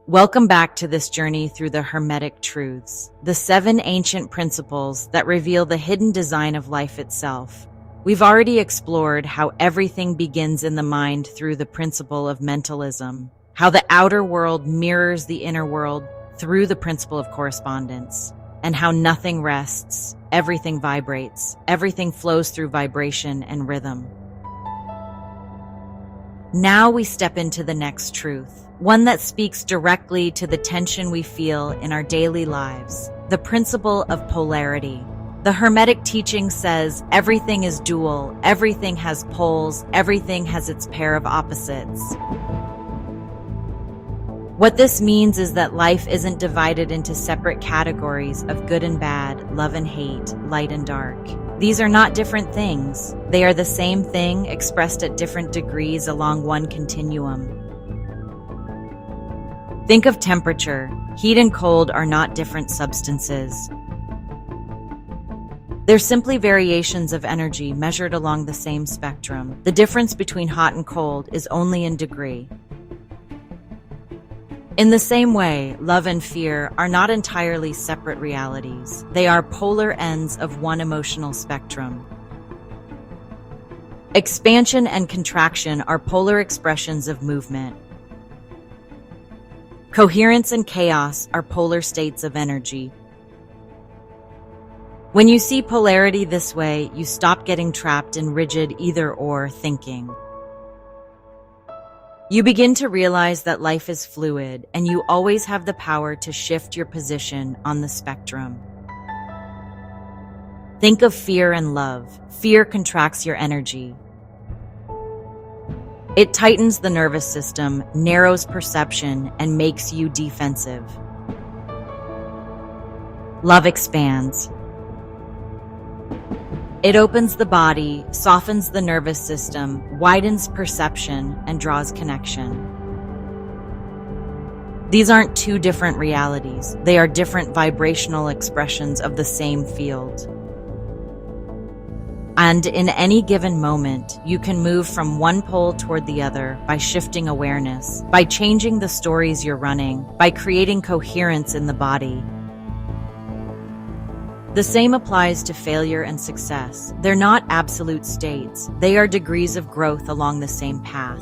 Welcome back to this journey through the Hermetic truths, the 7 ancient principles that reveal the hidden design of life itself. We've already explored how everything begins in the mind through the principle of mentalism, how the outer world mirrors the inner world through the principle of correspondence, and how nothing rests, everything vibrates, everything flows through vibration and rhythm. Now we step into the next truth, one that speaks directly to the tension we feel in our daily lives, the principle of polarity. The Hermetic teaching says everything is dual, everything has poles, everything has its pair of opposites. What this means is that life isn't divided into separate categories of good and bad, love and hate, light and dark. These are not different things. They are the same thing expressed at different degrees along one continuum. Think of temperature. Heat and cold are not different substances. They're simply variations of energy measured along the same spectrum. The difference between hot and cold is only in degree. In the same way, love and fear are not entirely separate realities. They are polar ends of one emotional spectrum. Expansion and contraction are polar expressions of movement. Coherence and chaos are polar states of energy. When you see polarity this way, you stop getting trapped in rigid either-or thinking. You begin to realize that life is fluid, and you always have the power to shift your position on the spectrum. Think of fear and love. Fear contracts your energy. It tightens the nervous system, narrows perception, and makes you defensive. Love expands. It opens the body, softens the nervous system, widens perception, and draws connection. These aren't two different realities. They are different vibrational expressions of the same field. And in any given moment, you can move from one pole toward the other by shifting awareness, by changing the stories you're running, by creating coherence in the body. The same applies to failure and success. They're not absolute states. They are degrees of growth along the same path.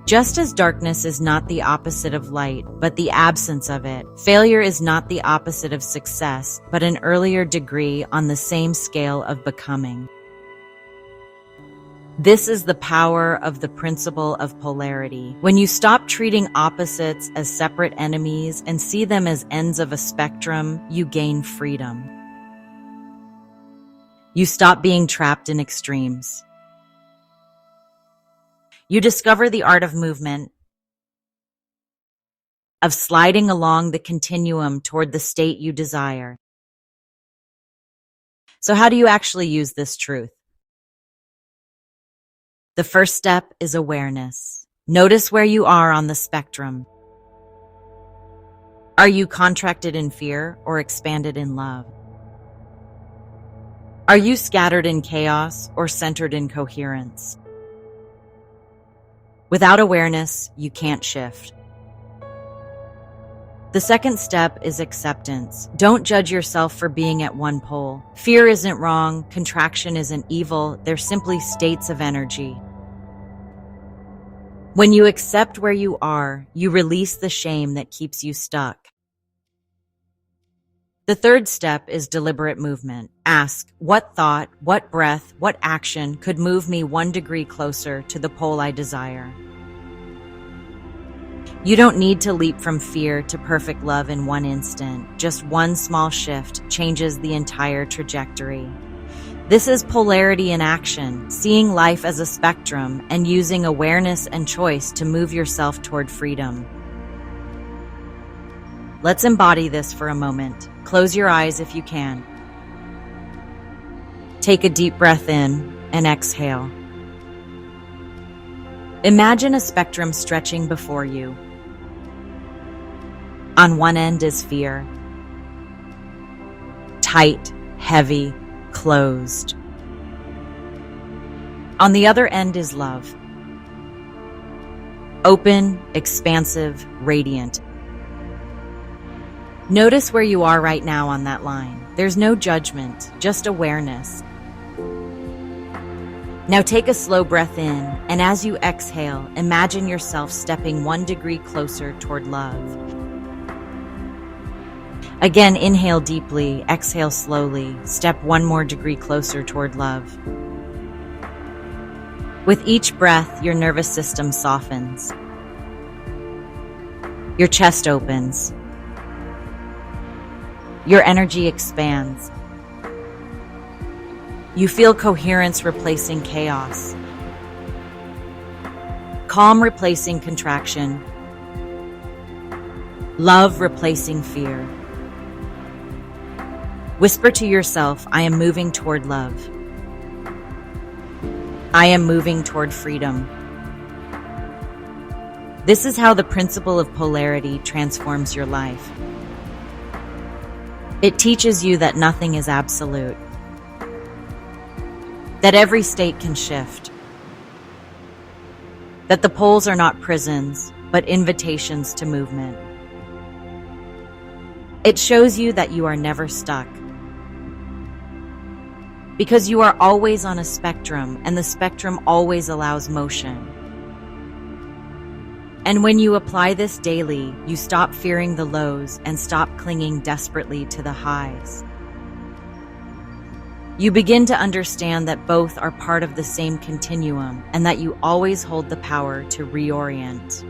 Just as darkness is not the opposite of light, but the absence of it, failure is not the opposite of success, but an earlier degree on the same scale of becoming. This is the power of the principle of polarity. When you stop treating opposites as separate enemies and see them as ends of a spectrum, you gain freedom. You stop being trapped in extremes. You discover the art of movement, of sliding along the continuum toward the state you desire. So how do you actually use this truth? The first step is awareness. Notice where you are on the spectrum. Are you contracted in fear or expanded in love? Are you scattered in chaos or centered in coherence? Without awareness, you can't shift. The second step is acceptance. Don't judge yourself for being at one pole. Fear isn't wrong, contraction isn't evil, they're simply states of energy. When you accept where you are, you release the shame that keeps you stuck. The third step is deliberate movement. Ask, what thought, what breath, what action could move me 1 degree closer to the pole I desire? You don't need to leap from fear to perfect love in one instant. Just one small shift changes the entire trajectory. This is polarity in action, seeing life as a spectrum and using awareness and choice to move yourself toward freedom. Let's embody this for a moment. Close your eyes if you can. Take a deep breath in and exhale. Imagine a spectrum stretching before you. On one end is fear. Tight, heavy, closed. On the other end is love. Open, expansive, radiant. Notice where you are right now on that line. There's no judgment, just awareness. Now take a slow breath in, and as you exhale, imagine yourself stepping 1 degree closer toward love. Again, inhale deeply, exhale slowly, step 1 more degree closer toward love. With each breath, your nervous system softens. Your chest opens. Your energy expands. You feel coherence replacing chaos, calm replacing contraction, love replacing fear. Whisper to yourself, I am moving toward love. I am moving toward freedom. This is how the principle of polarity transforms your life. It teaches you that nothing is absolute, that every state can shift, that the poles are not prisons, but invitations to movement. It shows you that you are never stuck, because you are always on a spectrum, and the spectrum always allows motion. And when you apply this daily, you stop fearing the lows and stop clinging desperately to the highs. You begin to understand that both are part of the same continuum and that you always hold the power to reorient.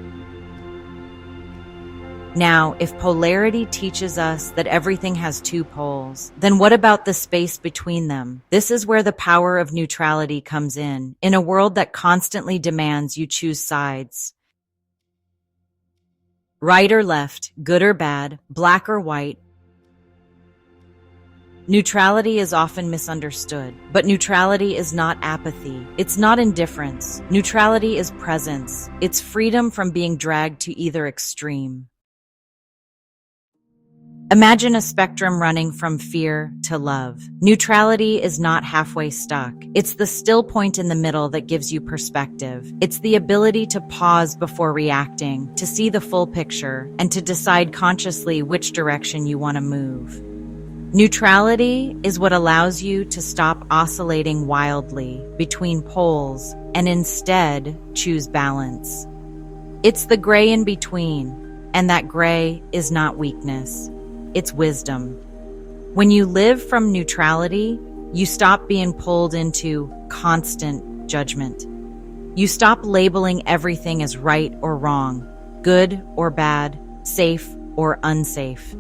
Now, if polarity teaches us that everything has 2 poles, then what about the space between them? This is where the power of neutrality comes in a world that constantly demands you choose sides. Right or left, good or bad, black or white. Neutrality is often misunderstood, but neutrality is not apathy. It's not indifference. Neutrality is presence. It's freedom from being dragged to either extreme. Imagine a spectrum running from fear to love. Neutrality is not halfway stuck. It's the still point in the middle that gives you perspective. It's the ability to pause before reacting, to see the full picture, and to decide consciously which direction you want to move. Neutrality is what allows you to stop oscillating wildly between poles and instead choose balance. It's the gray in between, and that gray is not weakness. It's wisdom. When you live from neutrality, you stop being pulled into constant judgment. You stop labeling everything as right or wrong, good or bad, safe or unsafe.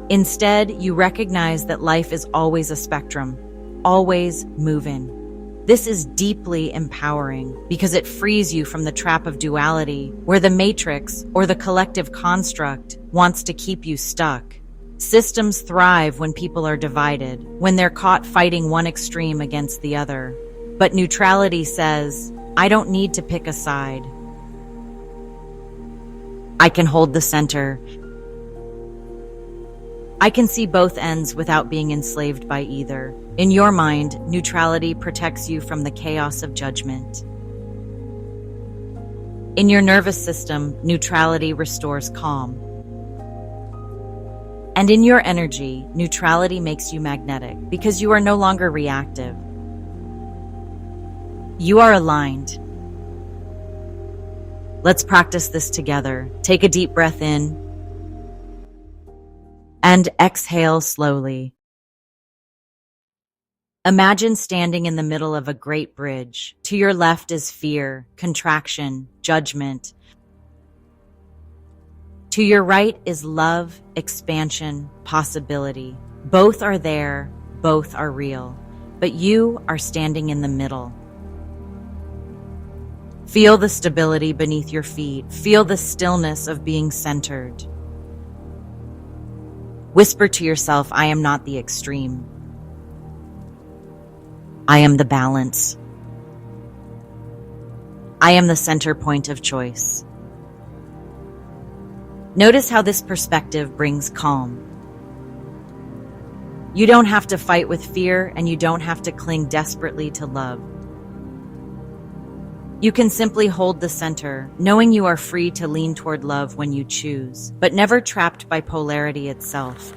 Instead, you recognize that life is always a spectrum, always moving. This is deeply empowering because it frees you from the trap of duality, where the matrix or the collective construct wants to keep you stuck. Systems thrive when people are divided, when they're caught fighting one extreme against the other. But neutrality says, I don't need to pick a side. I can hold the center. I can see both ends without being enslaved by either. In your mind, neutrality protects you from the chaos of judgment. In your nervous system, neutrality restores calm. And in your energy, neutrality makes you magnetic because you are no longer reactive. You are aligned. Let's practice this together. Take a deep breath in and exhale slowly. Imagine standing in the middle of a great bridge. To your left is fear, contraction, judgment. To your right is love, expansion, possibility. Both are there, both are real, but you are standing in the middle. Feel the stability beneath your feet. Feel the stillness of being centered. Whisper to yourself, I am not the extreme. I am the balance. I am the center point of choice. Notice how this perspective brings calm. You don't have to fight with fear, and you don't have to cling desperately to love. You can simply hold the center, knowing you are free to lean toward love when you choose, but never trapped by polarity itself.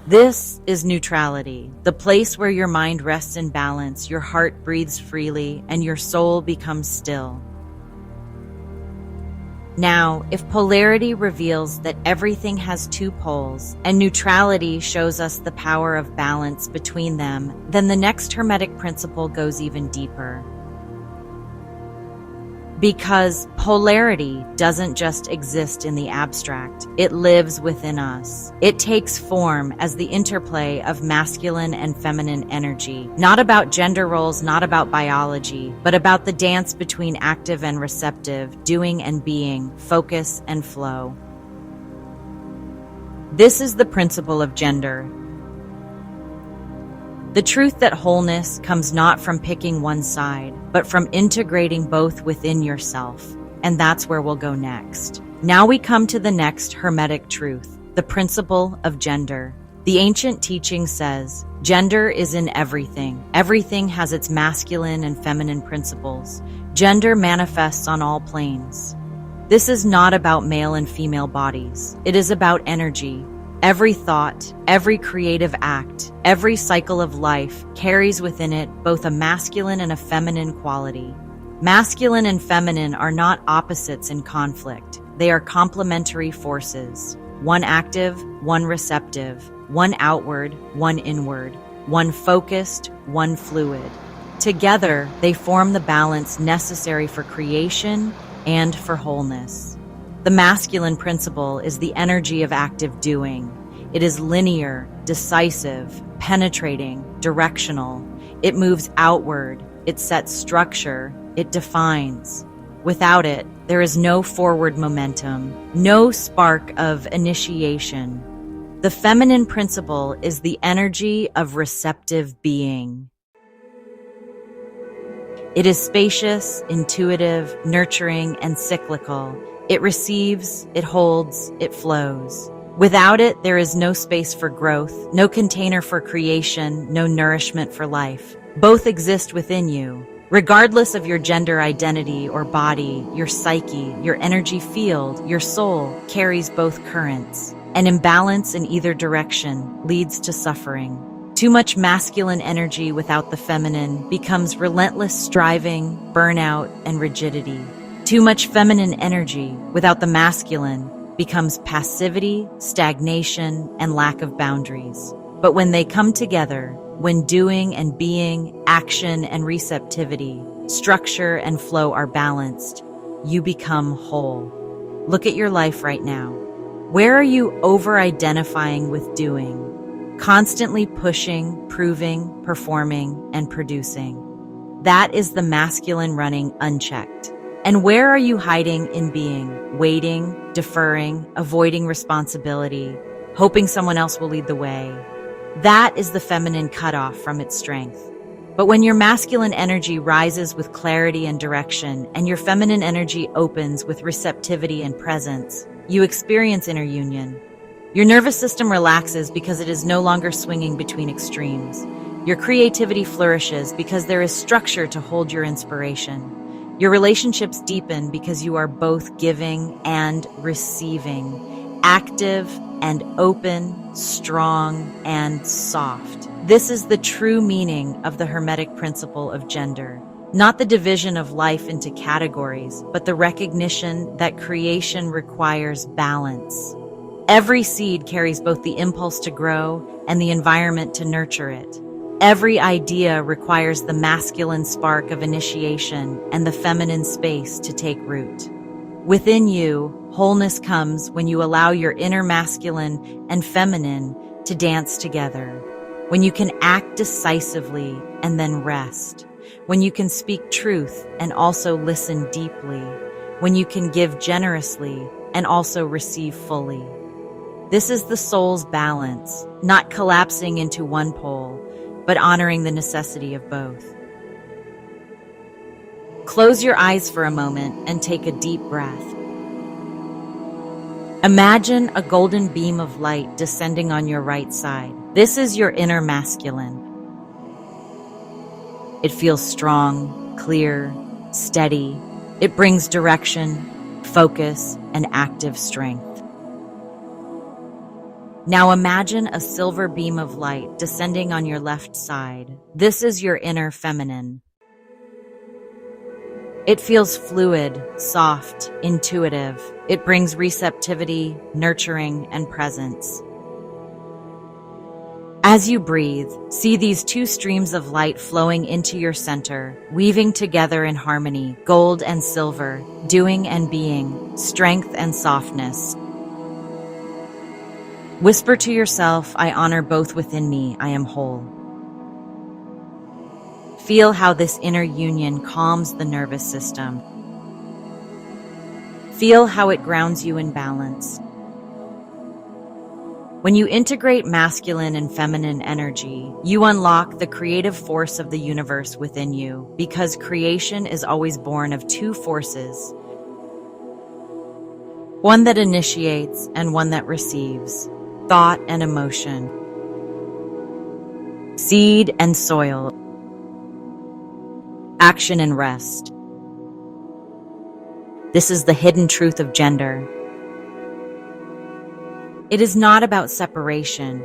This is neutrality, the place where your mind rests in balance, your heart breathes freely, and your soul becomes still. Now, if polarity reveals that everything has two poles, and neutrality shows us the power of balance between them, then the next Hermetic principle goes even deeper. Because polarity doesn't just exist in the abstract, it lives within us. It takes form as the interplay of masculine and feminine energy, not about gender roles, not about biology, but about the dance between active and receptive, doing and being, focus and flow. This is the principle of gender. The truth that wholeness comes not from picking one side, but from integrating both within yourself. And that's where we'll go next. Now we come to the next Hermetic truth, the principle of gender. The ancient teaching says, gender is in everything. Everything has its masculine and feminine principles. Gender manifests on all planes. This is not about male and female bodies. It is about energy. Every thought, every creative act, every cycle of life carries within it both a masculine and a feminine quality. Masculine and feminine are not opposites in conflict. They are complementary forces. One active, one receptive, one outward, one inward, one focused, one fluid. Together, they form the balance necessary for creation and for wholeness. The masculine principle is the energy of active doing. It is linear, decisive, penetrating, directional. It moves outward. It sets structure. It defines. Without it, there is no forward momentum, no spark of initiation. The feminine principle is the energy of receptive being. It is spacious, intuitive, nurturing, and cyclical. It receives, it holds, it flows. Without it, there is no space for growth, no container for creation, no nourishment for life. Both exist within you. Regardless of your gender identity or body, your psyche, your energy field, your soul carries both currents. An imbalance in either direction leads to suffering. Too much masculine energy without the feminine becomes relentless striving, burnout, and rigidity. Too much feminine energy without the masculine becomes passivity, stagnation, and lack of boundaries. But when they come together, when doing and being, action and receptivity, structure and flow are balanced, you become whole. Look at your life right now. Where are you over-identifying with doing? Constantly pushing, proving, performing, and producing. That is the masculine running unchecked. And where are you hiding in being, waiting, deferring, avoiding responsibility, hoping someone else will lead the way? That is the feminine cutoff from its strength. But when your masculine energy rises with clarity and direction, and your feminine energy opens with receptivity and presence, you experience inner union. Your nervous system relaxes because it is no longer swinging between extremes. Your creativity flourishes because there is structure to hold your inspiration. Your relationships deepen because you are both giving and receiving, active and open, strong and soft. This is the true meaning of the Hermetic principle of gender. Not the division of life into categories, but the recognition that creation requires balance. Every seed carries both the impulse to grow and the environment to nurture it. Every idea requires the masculine spark of initiation and the feminine space to take root. Within you, wholeness comes when you allow your inner masculine and feminine to dance together. When you can act decisively and then rest. When you can speak truth and also listen deeply. When you can give generously and also receive fully. This is the soul's balance, not collapsing into one pole, but honoring the necessity of both. Close your eyes for a moment and take a deep breath. Imagine a golden beam of light descending on your right side. This is your inner masculine. It feels strong, clear, steady. It brings direction, focus, and active strength. Now imagine a silver beam of light descending on your left side. This is your inner feminine. It feels fluid, soft, intuitive. It brings receptivity, nurturing, and presence. As you breathe, see these two streams of light flowing into your center, weaving together in harmony, gold and silver, doing and being, strength and softness. Whisper to yourself, I honor both within me, I am whole. Feel how this inner union calms the nervous system. Feel how it grounds you in balance. When you integrate masculine and feminine energy, you unlock the creative force of the universe within you, because creation is always born of two forces. One that initiates and one that receives, thought and emotion, seed and soil, action and rest. This is the hidden truth of gender. It is not about separation.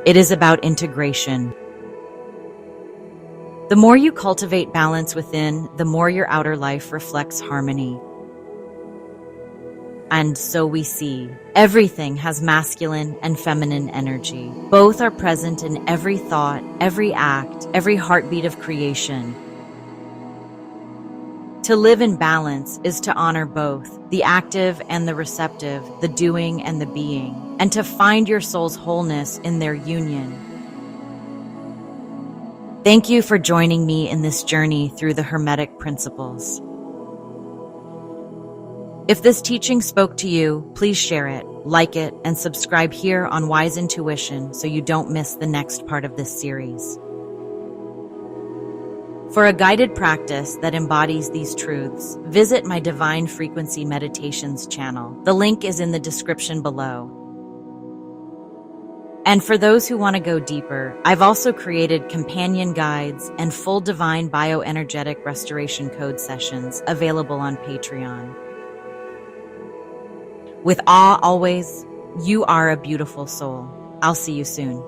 It is about integration. The more you cultivate balance within, the more your outer life reflects harmony. And so we see, everything has masculine and feminine energy. Both are present in every thought, every act, every heartbeat of creation. To live in balance is to honor both, the active and the receptive, the doing and the being, and to find your soul's wholeness in their union. Thank you for joining me in this journey through the Hermetic Principles. If this teaching spoke to you, please share it, like it, and subscribe here on Wise Intuition so you don't miss the next part of this series. For a guided practice that embodies these truths, visit my Divine Frequency Meditations channel. The link is in the description below. And for those who want to go deeper, I've also created companion guides and full divine bioenergetic restoration code sessions available on Patreon. With awe always, you are a beautiful soul. I'll see you soon.